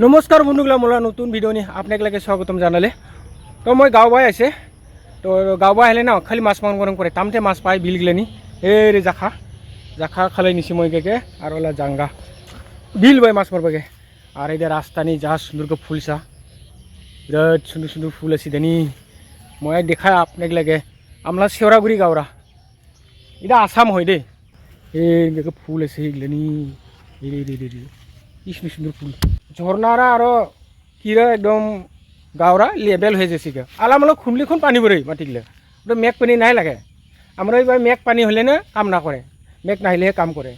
নমস্কাৰ বন্ধুগলা মোলা নতুন ভিডিঅ'নি আপোনালোকে স্বাগতম জানালে তো মই গাঁও বাই আছে তো গাঁও বাই আহিলে না খালি মাছ মাংস গৰম কৰে তামতে মাছ পায় বিলগিলানি এই জাখা জাখা খালাই নিছি মই কেকে আৰু ওলা জাংগা বিল বাই মাছ মারবাগে আর এই রাস্তানি যা সুন্দর ফুল চা বিরাট সুন্দর সুন্দর ফুল আছে দেনি মই দেখা আপনাকে আমলা সেওরাগুড়ি গাঁওরা এটা আসাম হয় দে এই ফুল আছে এইগুলানি কি সুন্দর সুন্দর ফুল ঝর্ণারা আরো কিরা একদম গাঁওরা লেবেল হয়ে যাচ্ছে আলামালো খুনলিখন পানি বরে মাটিগুলো ওটা মেঘ পানি নাই লাগে আমরা এবার মেঘ পানি হলে না কাম না করে মেঘ নাহিলেহে কাম করে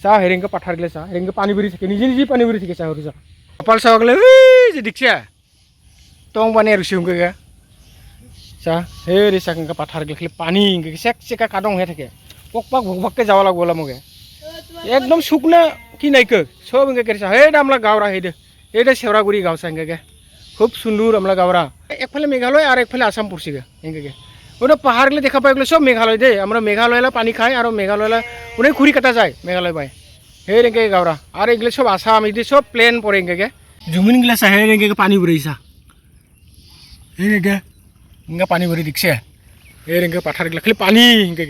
চাহ হেরেঙ্গে পাথার গেলে চাহ হেরেঙ্গে পানি বরি থাকে নিজে নিজে পানি বরি থাকে চাহ হরি চাহ কপাল চাহ গেলে যে দেখছে টং পানি আর রুচি গে চাহ হেৰি চাহ পাথার গেলে খালি পানি চেক চেকা কাদং হয়ে থাকে পক পাক ভক ভককে যাওয়া লাগবো মোকে একদম শুকনা কি নাইকে সব ইংকে কেছে হে আমরা গাঁওরা হেদে এইটা সেওরাগুড়ি গাঁও চাঙ্গে খুব সুন্দর আমরা গাঁওরা একফালে মেঘালয় আর একফালে আসাম পড়ছিগে এঙ্গে ওটা পাহাড়গুলো দেখা পাই সব মেঘালয় দে আমরা মেঘালয়লা পানি খাই আর মেঘালয়লা অনেক ঘুরি কাটা যায় মেঘালয় পাই হে রেঙ্গে গাঁওরা আর এগুলো সব আসাম এদিকে সব প্লেন পড়ে এঙ্গে জমিনগুলা চা হে রেঙ্গে পানি ভরিছা হে রেঙ্গে ইঙ্গা পানি ভরি দিচ্ছে হে রেঙ্গে পাথারগুলা খালি পানি এঙ্গে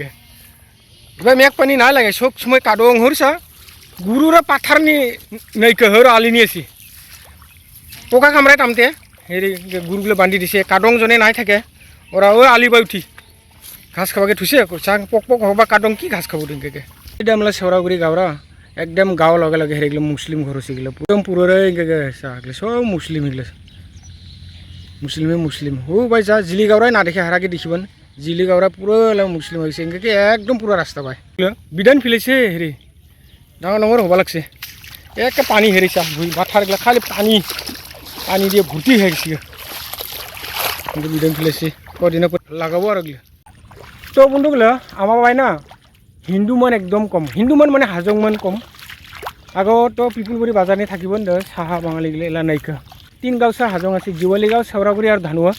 এবার মেঘ পানি না লাগে সব সময় কাদং হরছা গুরুরা পাথারনি নাইকে হর আলি নিয়েছি পোকা কামড়ায় টামতে হেৰি গুৰুগুলো বান্ধি দিছে কাদং জনে নাই থাকে ওরা ও আলি বাই উঠি ঘাস খাবাকে থুছে চাং পক পক হবা কাদং কি ঘাস খাবো দিনকে এটা আমরা সেওরাগুড়ি গাঁওরা একদম গাঁও লগে লগে হেরিগুলো মুসলিম ঘর আছে এগুলো একদম পুরোরে এগুলো সব মুসলিম এগুলো মুসলিমে মুসলিম হো ভাই যা জিলি গাঁওরাই না দেখে হারাকে দেখিবেন জিলি গাঁওরা পুরো মুসলিম হয়েছে এঙ্গে একদম পুরো রাস্তা পায় বিধান ফেলেছে হেৰি ডাঙর ডাঙর হবা লাগছে একে পানি হেরিছা ভুই মাথারগুলা খালি পানি পানি দিয়ে ভর্তি হয়ে গেছে কিন্তু বিধান ফেলেছে কদিন লাগাবো আর এগুলো তো বন্ধুগুলো আমার ভাই না হিন্দু মান একদম কম হিন্দু মান মানে হাজং মান কম আগত তো পিপুলগুড়ি বাজার নিয়ে থাকিব সাহা বাঙালিগুলো এলা নাইকা 3 গাঁও চা হাজং আছে জিৱালি গাঁও সেওরাগুড়ি আর ধানুয়া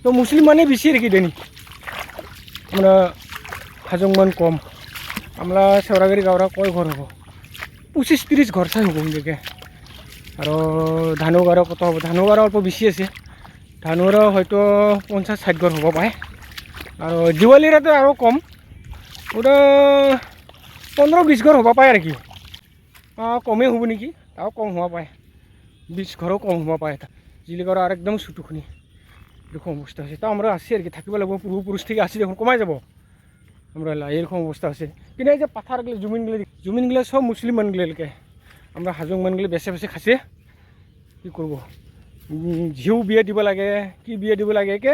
তো মুসলিম মানে বেশি রেখে দেনি আমরা হাজং মান কম আমরা সেওরাগুড়ি গাঁওরা কয় ঘর হব 25-30 ঘর চাই হব এদিকে আর ধানুগাঁও কত হব ধানুগাঁও অল্প বেশি আছে ধানুগাঁও হয়তো 50-60 ঘর হব পায় আর জিৱালিৰাতে আরও কম ওটা 15-20 ঘর হবা পায় আর কি কমে হব নাকি তাও কম হওয়া পায় 20 ঘরও কম হওয়া পায় জিলিগাঁও আর একদম ছুটুখুনি এরকম অবস্থা আছে তাও আমরা আসছি আর কি থাকিব লাগবো পূর্বপুরুষ থেকে আসি দেখুন কমাই যাব আমরা এরকম অবস্থা আছে কিন্তু এই যে পাথারগুলো জমিনগুলো সব মুসলিম মানগুলোকে আমরা হাজং মানগুলো বেছে বেছে খাইছে কি করব ঝিউ বিয়ে দিব লাগে কি বিয়ে দিব লাগে কে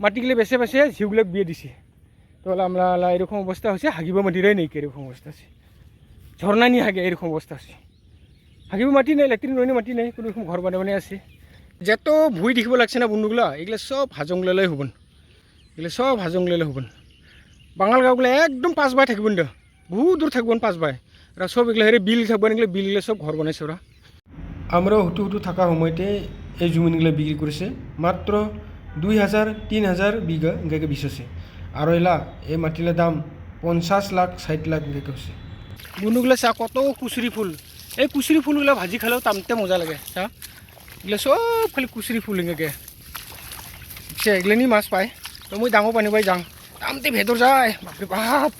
মাটিগুলো বেছে বেছে ঝিউগুলোক বিয়ে দিছে তাহলে আমরা এরকম অবস্থা হয়েছে হাগিব মাটিরাই নেই এরকম অবস্থা আছে ঝর্ণা নিয়ে হাগে এরকম অবস্থা আছে হাগিব মাটি নেই লেট্রিন রইনি মাটি নেই কোনো রকম ঘর বানাই আছে যত ভুই দেখিব লাগছে না বন্ধুগুলা এগুলো সব হাজংলাই হবন এগুলো সব হাজংলাই হবন বাঙাল গাঁওগুলো একদম 5 বাই থাকবেন দে বহুত দূর থাকবেন 5 বাই আর সব এগুলো হেরে বিল থাকবেন এগুলো বিলগুলো সব ঘর বানাইছে ওরা আমরা হুটু হুটু থাকা সময়তে এই জমিনগুলো বিক্রি করেছে মাত্র 2000-3000 বিঘা ইংকে বিচছে আর এলা এই মাটিলার দাম 50 লাখ 60 লাখ ইংকে হচ্ছে বন্ধুগুলো চা কত কুচুরি ফুল এই কুচুরি ফুলগুলো ভাজি খালেও তামতে মজা লাগে চা এগুলো সব খালি কুচুরি ফুল ইংকে এগুলো নি মাছ পায় তো মই ডাঙৰ পানী পাই যাওঁ তামতে ভেতর যায় বাপরে বাপ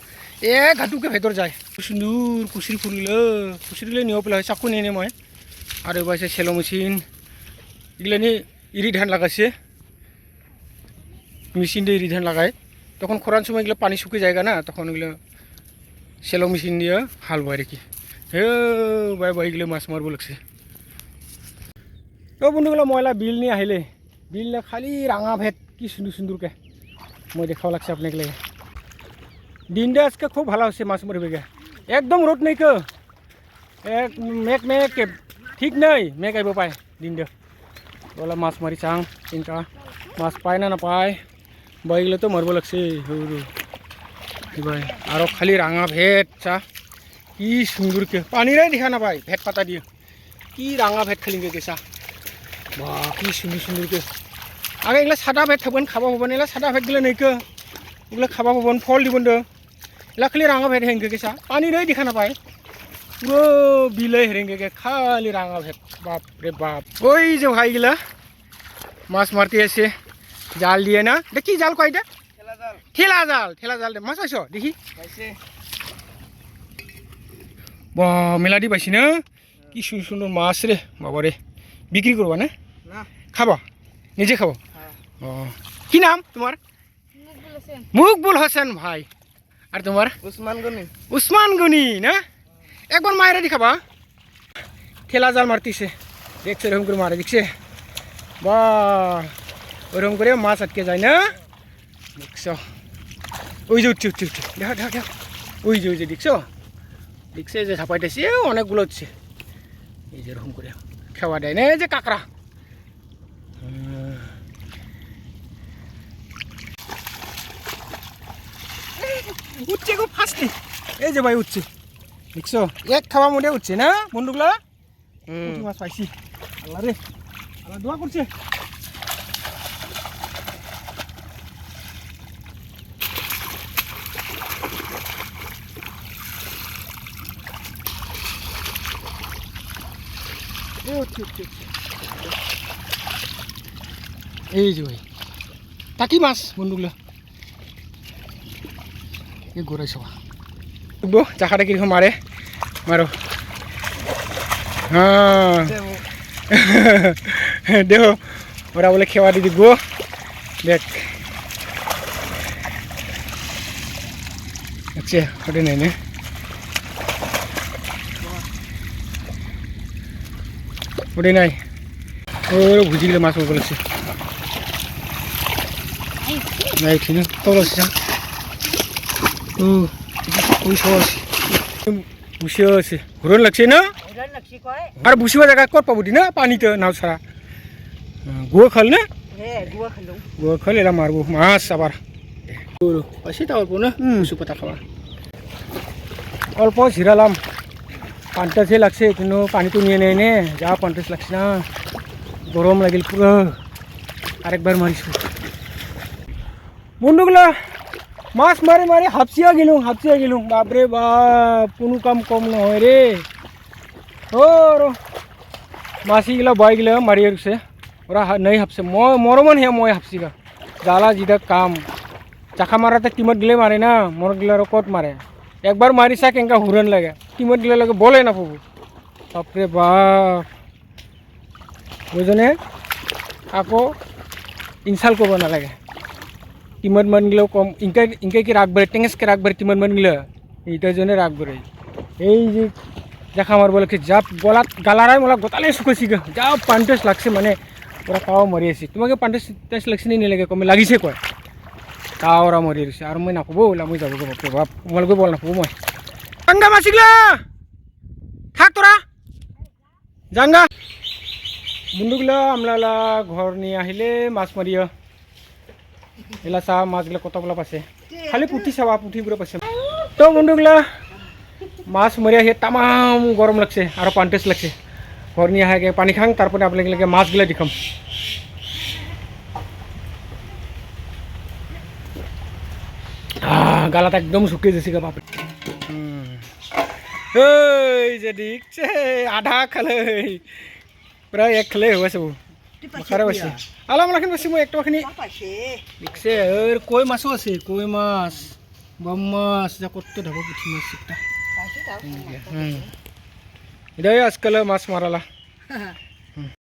ঘাটুকে ভেতর যায় সুন্দর কুচুরি ফুলগুলো কুচুরিগুলো নিয়ে পেলা হয় চাকু নিয়ে মই আর এবার আছে সেলো মেশিন এগুলো নিয়ে ইরি ধান লাগাইছে মেশিন দিয়ে ইরি ধান লাগায় তখন খরান সময় এগুলো পানি শুকিয়ে যায় না তখন এগুলো সেলো মেশিন দিয়ে হাল বয় আর কি হে বাই বাই এগুলো মাছ মারব লাগছে তো বন্ধুগুলো ময়লা বিল নিয়ে আহিলে বিল নিয়ে খালি রাঙা ভেট কি সুন্দর সুন্দরকে মই দেখাও লাগছে আপনাকে লাগে দিনটা আজকে খুব ভালো হচ্ছে মাছ মারবে একদম রোদ নেই কে এক মেঘ ঠিক নেই মেঘ আইব পায় দিনটা বলা মাছ মারি চাং চিন্তা মাছ পায় না পায় বাইগুলো তো মারব লাগছে ভাই আরও খালি রাঙা ভেট চা কি সুন্দরকে পানিরাই দেখা না পায় ভেট পাতা দিয়ে কি রাঙা ভেট খালিকে চা বা কি সুন্দর সুন্দরকে আগে এগুলো সাদা ভেট থাকবেন খাবা পাবেন এগুলো সাদা ভেটগুলো নেইকে এগুলো খাবা পাবেন ফল দিবেন এগুলো খালি রাঙা ভেট হেঁকে চা পানিরাই দেখা না পায় পুরো বিলে হেরেঙ্গে গে খালি রাঙা ভেট বাপ রে বাপ ওই যে ভাইগুলা মাছ মারতে এসে জাল দিয়ে না দেখি জাল কয়টা ঠেলা জাল মাছ পাইছ দেখি বা মেলাটি পাইছি না কি সুন্দর সুন্দর মাছ রে বাবা রে বিক্রি করবা না খাবা নিজে খাবো ও কি নাম তোমার মুকবুল হোসেন ভাই আর তোমার উসমান গনি না একবার মায়েরা দি খাবা ঠেলা জাল মারতিছে দেখছে এরকম করে মারে দেখছে বা ওরকম করে মাছ আটকে যায় না দেখছ ওই যে উঠছে দেখো ওই যে দেখছে যে ঝাপাইতেছে অনেকগুলো হচ্ছে এই যে এরকম করে খাওয়া দেয় না এই যে কাঁকড়া উঠছে খুব ফাস্টে এই যে ভাই উঠছে দেখছো এক খাওয়া মোটে উঠছে না বন্ধুগুলা মাছ পাইছি আল্লাহ রে আল্লাহ দোয়া করছে এই যে ভাই টাকি মাছ বন্ধুগুলা এই গোড়াই সবা দেখবো চাকাটা কিরকম মারে মারো হ্যাঁ দেখো ওরা বলে খেওয়া দিয়ে দেখবো দেখ আচ্ছা ওটা নেই না ওটাই নাই ও ভুজি গেলে মাছ বলেছে নাই ঠিক আছে বলছি ও ওই সব আছে বসে আছে ঘুরন লাগছে না আর বসিবা জায়গা কত পাবো দি না পানিতে নাও ছাড়া গুয়া খাল না গুয়া খাল এরা মারবো মাছ আবার পাইছি তা অল্প না বসু পাতা খাওয়া অল্প ঝিরালাম পান্টাসে লাগছে কিন্তু পানিটো নিয়ে নেয় নে যা পান্টাস লাগছে না গরম লাগিল পুরো আরেকবার মারিছো বন্ধুগুলা মাছ মারি হাফসিয়া গেলুম বাপরে বাপ কোনো কাম কম নহয় রে ও মাছিগুলা বয়গুলা মারি আসছে ওরা নাই হাফছে মরমন হে মই হাফছিগা জ্বালা যেটা কাম চাকা মারাতে টিমত গেলে মারে না মরগুলা কত মারে একবার মারিছা কেঙ্কা হুরন লাগে টিমত গেলে লাগে বলে না পাবো বাপরে বাপ বুঝনে আকৌ ইনসাল্ট করব নালাগে টিমত মান গেলেও কম ইনকাই কি রাগ বেড়ে টেঙেসকে রাগ বেড়ে টিমত মান গেলে এইটার জন্য রাগ বেড়ে এই যে দেখা আমার বলে যা গলাত গালারাই মোলা গোটালে শুকাইছি গা যা পান্টেস লাগছে মানে ওরা তাও মরি আছে তোমাকে পান্টেস লাগছে নি লাগে কমে লাগিছে কয় তাও ওরা মরি আছে আর মই নাকবো ওলা মই যাবো বাপরে বাপ তোমালোকে বল নাকবো মই জাঙ্গা মাছিগলা থাক তোরা জাঙ্গা বন্ধুগুলা আমলা ঘর নিয়ে আহিলে মাছ মারিয়া এলা চা মাছগুলো কতগুলো পাইছে খালি পুঠি চাবা পুঠিগুলো পাইছে তো বন্ধুগুলা মাছ মারি আহি তামাম গরম লাগছে আর পান্টেস লাগছে ঘর নিয়ে আহে পানি খাং তারপরে আপনাকে মাছগুলো দেখাম গালাত একদম শুকিয়ে যাচ্ছে গা বাপ এই যে দেখছে আধা খালে প্রায় এক খালে হয়েছে খারে পাইছে আলাম লাখিন পাইছি মই একটা খানি দেখছে এর কই মাছও আছে কই মাছ বাম মাছ যা কত ঢাব পুঠি মাছ একটা এটাই আজকাল মাছ মারালা